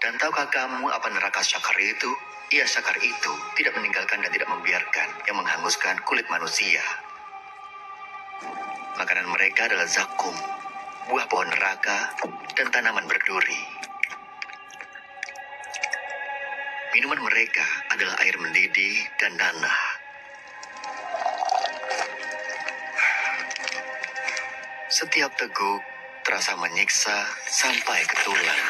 Dan tahukah kamu apa neraka Syakar itu? Iya, Syakar itu tidak meninggalkan dan tidak membiarkan yang menghanguskan kulit manusia. Makanan mereka adalah zakum, buah pohon neraka, dan tanaman berduri. Minuman mereka adalah air mendidih dan nanah. Setiap teguk terasa menyiksa sampai ke tulang.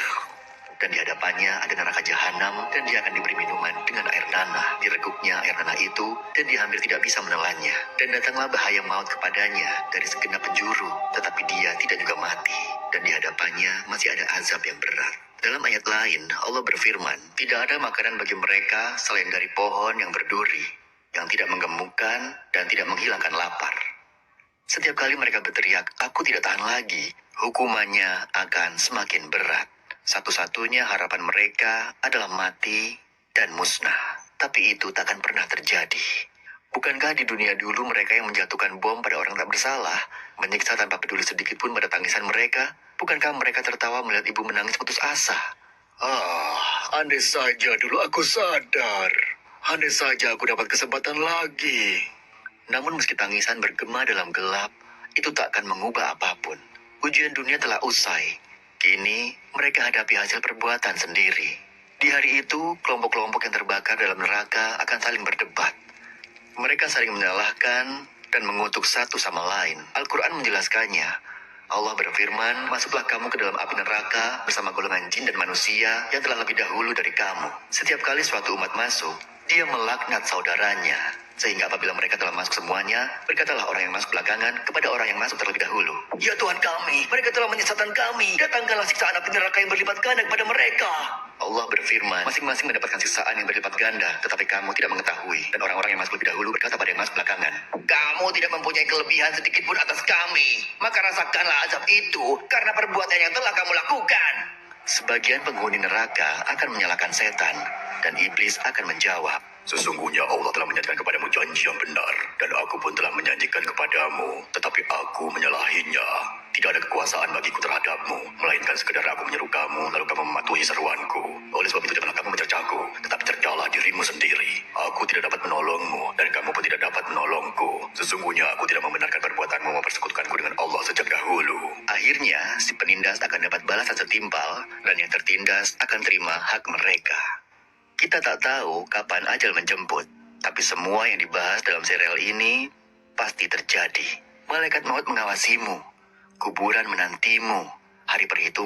Dan di hadapannya ada neraka jahanam, dan dia akan diberi minuman dengan air nanah. Direguknya air nanah itu, dan dia hampir tidak bisa menelannya. Dan datanglah bahaya maut kepadanya dari segenap penjuru, tetapi dia tidak juga mati. Dan di hadapannya masih ada azab yang berat. Dalam ayat lain, Allah berfirman, tidak ada makanan bagi mereka selain dari pohon yang berduri, yang tidak menggemukkan dan tidak menghilangkan lapar. Setiap kali mereka berteriak, aku tidak tahan lagi, hukumannya akan semakin berat. Satu-satunya harapan mereka adalah mati dan musnah. Tapi itu tak akan pernah terjadi. Bukankah di dunia dulu mereka yang menjatuhkan bom pada orang tak bersalah, menyiksa tanpa peduli sedikit pun pada tangisan mereka? Bukankah mereka tertawa melihat ibu menangis putus asa? Andai saja dulu aku sadar. Andai saja aku dapat kesempatan lagi. Namun meski tangisan bergema dalam gelap, itu tak akan mengubah apapun. Ujian dunia telah usai. Kini, mereka hadapi hasil perbuatan sendiri. Di hari itu, kelompok-kelompok yang terbakar dalam neraka akan saling berdebat. Mereka saling menyalahkan dan mengutuk satu sama lain. Al-Quran menjelaskannya. Allah berfirman, masuklah kamu ke dalam api neraka bersama golongan jin dan manusia yang telah lebih dahulu dari kamu. Setiap kali suatu umat masuk, dia melaknat saudaranya. Sehingga apabila mereka telah masuk semuanya, berkatalah orang yang masuk belakangan kepada orang yang masuk terlebih dahulu. Ya Tuhan kami, mereka telah menyesatkan kami. Datangkanlah siksaan api neraka yang berlipat ganda kepada mereka. Allah berfirman, masing-masing mendapatkan siksaan yang berlipat ganda, tetapi kamu tidak mengetahui. Dan orang-orang yang masuk lebih dahulu berkata pada yang masuk belakangan, kamu tidak mempunyai kelebihan sedikit pun atas kami. Maka rasakanlah azab itu karena perbuatan yang telah kamu lakukan. Sebagian penghuni neraka akan menyalahkan setan, dan iblis akan menjawab, sesungguhnya Allah telah menjanjikan kepadamu janji yang benar, dan aku pun telah menjanjikan kepadamu, tetapi aku menyalahinya. Tidak ada kekuasaan bagiku terhadapmu, melainkan sekedar aku menyeru kamu, lalu kamu mematuhi seruanku. Oleh sebab itu janganlah kamu mencercaku, tetapi cercalah dirimu sendiri. Aku tidak dapat menolongmu, dan kamu pun tidak dapat menolongku. Sesungguhnya aku tidak membenarkan perbuatanmu mempersekutukanku dengan Allah sejak dahulu. Akhirnya, si penindas akan dapat balasan setimpal, dan yang tertindas akan terima hak mereka. Kita tak tahu kapan ajal menjemput, tapi semua yang dibahas dalam serial ini pasti terjadi. Malaikat maut mengawasimu, kuburan menantimu, hari perhitungan